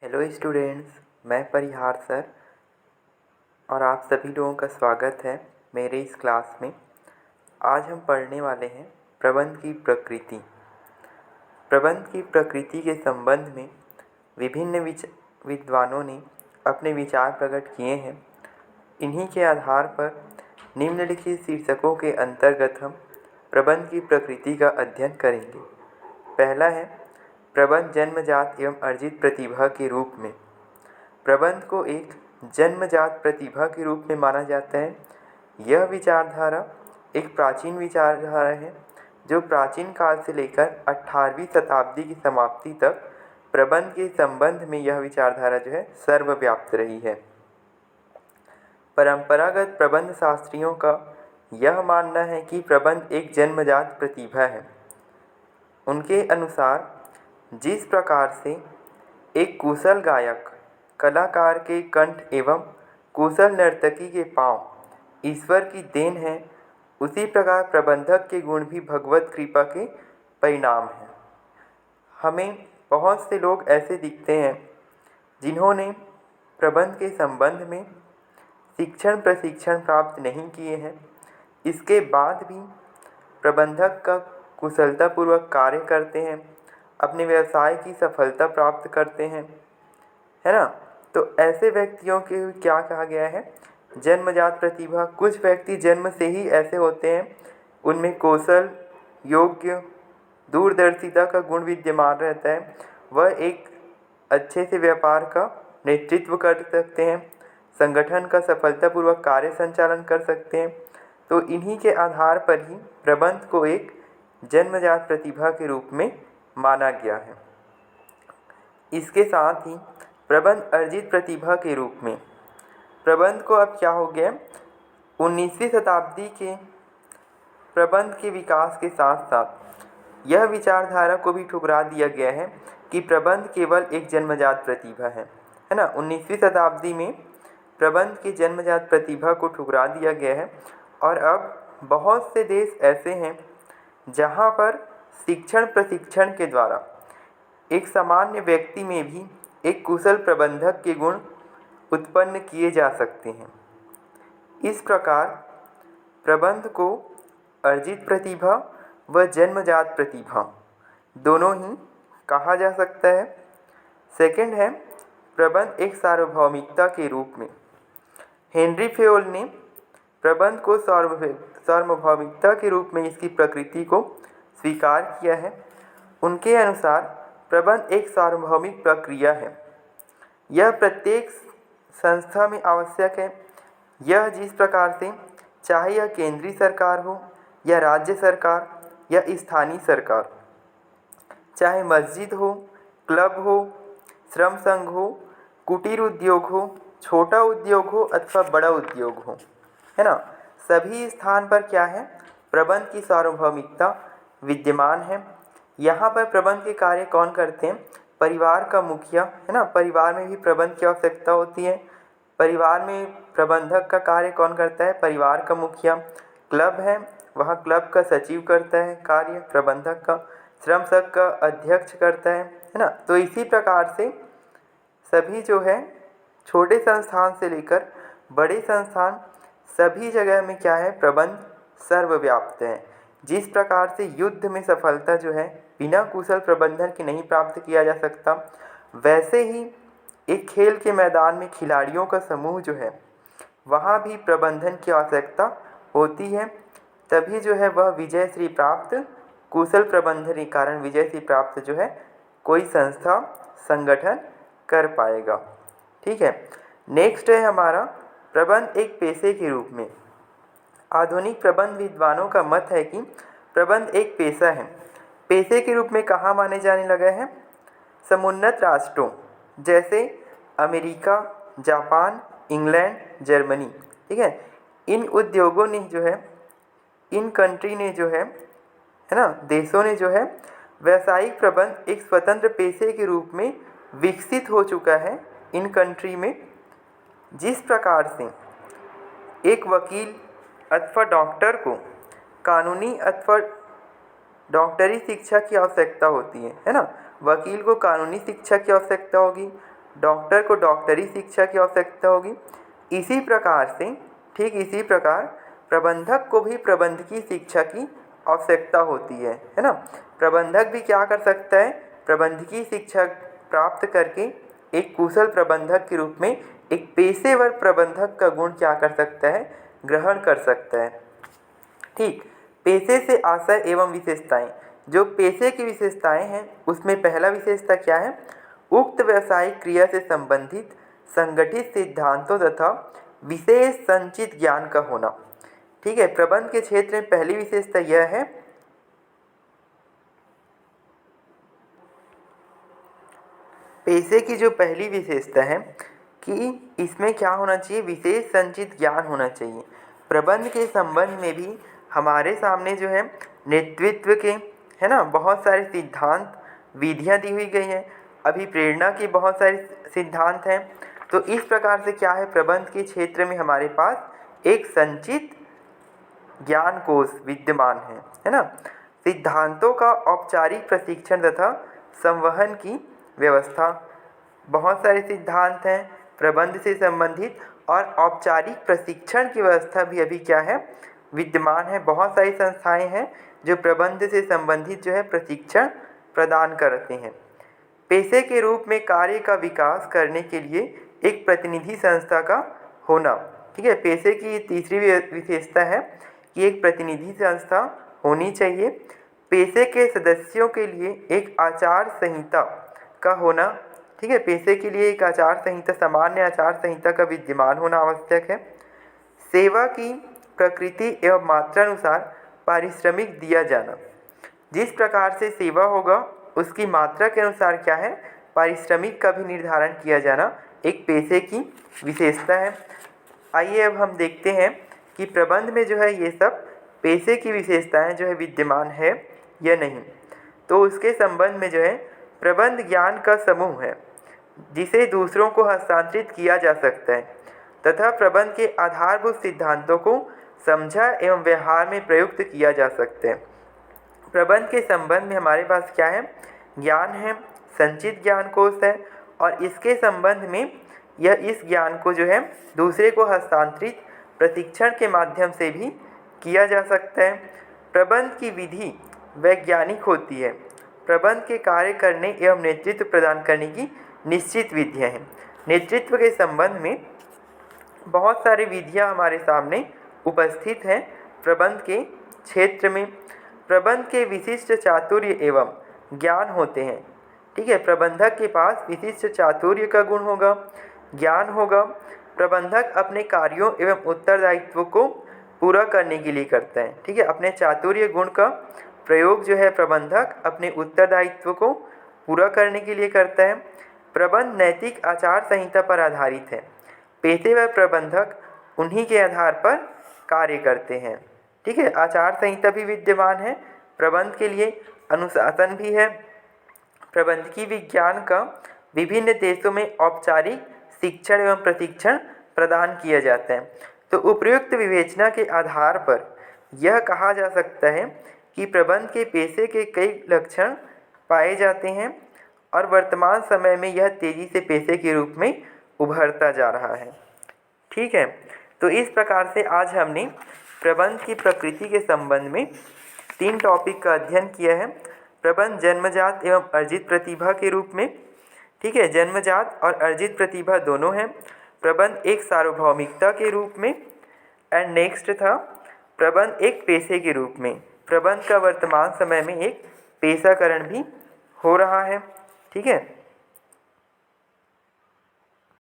Hello students, मैं परिहार sir और आप सभी लोगों का स्वागत है मेरे इस क्लास में। आज हम पढ़ने वाले हैं प्रबंध की प्रकृति। प्रबंध की प्रकृति के संबंध में विभिन्न विद्वानों ने अपने विचार प्रकट किए हैं। इन्हीं के आधार पर निम्नलिखित शीर्षकों के अंतर्गत हम प्रबंध की प्रकृति का अध्ययन करेंगे। पहला है प्रबंध जन्मजात एवं अर्जित प्रतिभा के रूप में। प्रबंध को एक जन्मजात प्रतिभा के रूप में माना जाता है। यह विचारधारा एक प्राचीन विचारधारा है जो प्राचीन काल से लेकर 18वीं शताब्दी की समाप्ति तक प्रबंध के संबंध में यह विचारधारा जो है सर्वव्याप्त रही है। परंपरागत प्रबंध शास्त्रियों का यह मानना है कि प्रबंध एक जन्मजात प्रतिभा है। उनके अनुसार जिस प्रकार से एक कुशल गायक कलाकार के कंठ एवं कुशल नर्तकी के पांव ईश्वर की देन है, उसी प्रकार प्रबंधक के गुण भी भगवत कृपा के परिणाम हैं। हमें बहुत से लोग ऐसे दिखते हैं जिन्होंने प्रबंध के संबंध में शिक्षण प्रशिक्षण प्राप्त नहीं किए हैं, इसके बाद भी प्रबंधक का कुशलतापूर्वक कार्य करते हैं, अपने व्यवसाय की सफलता प्राप्त करते हैं, है ना। तो ऐसे व्यक्तियों के क्या कहा गया है, जन्मजात प्रतिभा। कुछ व्यक्ति जन्म से ही ऐसे होते हैं, उनमें कौशल, योग्य, दूरदर्शिता का गुण विद्यमान रहता है। वह एक अच्छे से व्यापार का नेतृत्व कर सकते हैं, संगठन का सफलतापूर्वक कार्य संचालन कर सकते हैं। तो इन्हीं के आधार पर ही प्रबंध को एक जन्मजात प्रतिभा के रूप में माना गया है। इसके साथ ही प्रबंध अर्जित प्रतिभा के रूप में प्रबंध को अब क्या हो गया, 19वीं शताब्दी के प्रबंध के विकास के साथ साथ यह विचारधारा को भी ठुकरा दिया गया है कि प्रबंध केवल एक जन्मजात प्रतिभा है ना। 19वीं शताब्दी में प्रबंध की जन्मजात प्रतिभा को ठुकरा दिया गया है और अब बहुत से देश ऐसे हैं जहाँ पर शिक्षण प्रशिक्षण के द्वारा एक सामान्य व्यक्ति में भी एक कुशल प्रबंधक के गुण उत्पन्न किए जा सकते हैं। इस प्रकार प्रबंध को अर्जित प्रतिभा व जन्मजात प्रतिभा दोनों ही कहा जा सकता है। सेकंड है प्रबंध एक सार्वभौमिकता के रूप में। हेनरी फेयोल ने प्रबंध को सार्वभौमिकता के रूप में इसकी प्रकृति को स्वीकार किया है। उनके अनुसार प्रबंध एक सार्वभौमिक प्रक्रिया है। यह प्रत्येक संस्था में आवश्यक है। यह जिस प्रकार से, चाहे यह केंद्रीय सरकार हो या राज्य सरकार या स्थानीय सरकार, चाहे मस्जिद हो, क्लब हो, श्रम संघ हो, कुटीर उद्योग हो, छोटा उद्योग हो अथवा बड़ा उद्योग हो, है ना, सभी स्थान पर क्या है, प्रबंध की सार्वभौमिकता विद्यमान है। यहाँ पर प्रबंध के कार्य कौन करते हैं, परिवार का मुखिया, है ना। परिवार में भी प्रबंध की आवश्यकता होती है। परिवार में प्रबंधक का कार्य कौन करता है, परिवार का मुखिया। क्लब है, वहाँ क्लब का सचिव करता है कार्य प्रबंधक का। श्रम संघ का अध्यक्ष करता है ना। तो इसी प्रकार से सभी जो है, छोटे संस्थान से लेकर बड़े संस्थान, सभी जगह में क्या है, प्रबंध सर्वव्याप्त है। जिस प्रकार से युद्ध में सफलता जो है बिना कुशल प्रबंधन के नहीं प्राप्त किया जा सकता, वैसे ही एक खेल के मैदान में खिलाड़ियों का समूह जो है, वहाँ भी प्रबंधन की आवश्यकता होती है। तभी जो है वह विजय श्री प्राप्त, कुशल प्रबंधन के कारण विजय श्री प्राप्त जो है कोई संस्था संगठन कर पाएगा। ठीक है। नेक्स्ट है हमारा प्रबंध एक पेशे के रूप में। आधुनिक प्रबंध विद्वानों का मत है कि प्रबंध एक पेशा है। पेशे के रूप में कहाँ माने जाने लगा है, समुन्नत राष्ट्रों जैसे अमेरिका, जापान, इंग्लैंड, जर्मनी, ठीक है। इन उद्योगों ने जो है, इन कंट्री ने जो है ना, देशों ने जो है व्यावसायिक प्रबंध एक स्वतंत्र पेशे के रूप में विकसित हो चुका है इन कंट्री में। जिस प्रकार से एक वकील अथवा डॉक्टर को कानूनी अथवा डॉक्टरी शिक्षा की आवश्यकता होती है ना। वकील को कानूनी शिक्षा की आवश्यकता होगी, डॉक्टर को डॉक्टरी शिक्षा की आवश्यकता होगी। इसी प्रकार से, ठीक इसी प्रकार प्रबंधक को भी प्रबंधकीय शिक्षा की आवश्यकता होती है ना। प्रबंधक भी क्या कर सकता है, प्रबंधकीय शिक्षा प्राप्त करके एक कुशल प्रबंधक के रूप में एक पेशेवर प्रबंधक का गुण क्या कर सकता है, ग्रहण कर सकता है। ठीक, पेशे से आशय एवं विशेषताएं। जो पेशे की विशेषताएं हैं उसमें पहला विशेषता क्या है, उक्त व्यावसायिक क्रिया से संबंधित संगठित सिद्धांतों तथा विशेष संचित ज्ञान का होना। ठीक है, प्रबंध के क्षेत्र में पहली विशेषता यह है, पेशे की जो पहली विशेषता है कि इसमें क्या होना चाहिए, विशेष संचित ज्ञान होना चाहिए। प्रबंध के संबंध में भी हमारे सामने जो है नेतृत्व के, है ना, बहुत सारे सिद्धांत विधियाँ दी हुई गई हैं। अभिप्रेरणा की बहुत सारे सिद्धांत हैं। तो इस प्रकार से क्या है, प्रबंध के क्षेत्र में हमारे पास एक संचित ज्ञान कोश विद्यमान है ना। सिद्धांतों का औपचारिक प्रशिक्षण तथा संवहन की व्यवस्था। बहुत सारे सिद्धांत हैं प्रबंध से संबंधित, और औपचारिक प्रशिक्षण की व्यवस्था भी अभी क्या है, विद्यमान है। बहुत सारी संस्थाएं हैं जो प्रबंध से संबंधित जो है प्रशिक्षण प्रदान करते हैं। पेशे के रूप में कार्य का विकास करने के लिए एक प्रतिनिधि संस्था का होना। ठीक है, पेशे की तीसरी विशेषता है कि एक प्रतिनिधि संस्था होनी चाहिए। पेशे के सदस्यों के लिए एक आचार संहिता का होना। ठीक है, पेशे के लिए एक आचार संहिता, सामान्य आचार संहिता का विद्यमान होना आवश्यक है। सेवा की प्रकृति एवं मात्रानुसार पारिश्रमिक दिया जाना। जिस प्रकार से सेवा होगा उसकी मात्रा के अनुसार क्या है, पारिश्रमिक का भी निर्धारण किया जाना एक पेशे की विशेषता है। आइए अब हम देखते हैं कि प्रबंध में जो है ये सब पेशे की विशेषताएं जो है विद्यमान है या नहीं। तो उसके संबंध में जो है, प्रबंध ज्ञान का समूह है जिसे दूसरों को हस्तांतरित किया जा सकता है तथा प्रबंध के आधारभूत सिद्धांतों को समझा एवं व्यवहार में प्रयुक्त किया जा सकता है। प्रबंध के संबंध में हमारे पास क्या है, ज्ञान है, संचित ज्ञान कोश है, और इसके संबंध में यह इस ज्ञान को जो है दूसरे को हस्तांतरित प्रशिक्षण के माध्यम से भी किया जा सकता है। प्रबंध की विधि वैज्ञानिक होती है। प्रबंध के कार्य करने एवं नेतृत्व प्रदान करने की निश्चित विधियाँ हैं। नेतृत्व के संबंध में बहुत सारी विधियाँ हमारे सामने उपस्थित हैं प्रबंध के क्षेत्र में। प्रबंध के विशिष्ट चातुर्य एवं ज्ञान होते हैं। ठीक है, प्रबंधक के पास विशिष्ट चातुर्य का गुण होगा, ज्ञान होगा। प्रबंधक अपने कार्यों एवं उत्तरदायित्व को पूरा करने के लिए करता है। ठीक है, अपने चातुर्य गुण का प्रयोग जो है प्रबंधक अपने उत्तरदायित्व को पूरा करने के लिए करता है। प्रबंध नैतिक आचार संहिता पर आधारित है। पेशेवर प्रबंधक उन्हीं के आधार पर कार्य करते हैं। ठीक है, आचार संहिता भी विद्यमान है प्रबंध के लिए, अनुशासन भी है। प्रबंधकीय विज्ञान का विभिन्न देशों में औपचारिक शिक्षण एवं प्रशिक्षण प्रदान किया जाता है। तो उपयुक्त विवेचना के आधार पर यह कहा जा सकता है कि प्रबंध के पेशे के कई लक्षण पाए जाते हैं और वर्तमान समय में यह तेज़ी से पेशे के रूप में उभरता जा रहा है। ठीक है, तो इस प्रकार से आज हमने प्रबंध की प्रकृति के संबंध में 3 टॉपिक का अध्ययन किया है। प्रबंध जन्मजात एवं अर्जित प्रतिभा के रूप में। ठीक है, जन्मजात और अर्जित प्रतिभा दोनों हैं। प्रबंध एक सार्वभौमिकता के रूप में, एंड नेक्स्ट था प्रबंध एक पेशे के रूप में। प्रबंध का वर्तमान समय में एक पेशाकरण भी हो रहा है। ठीक है।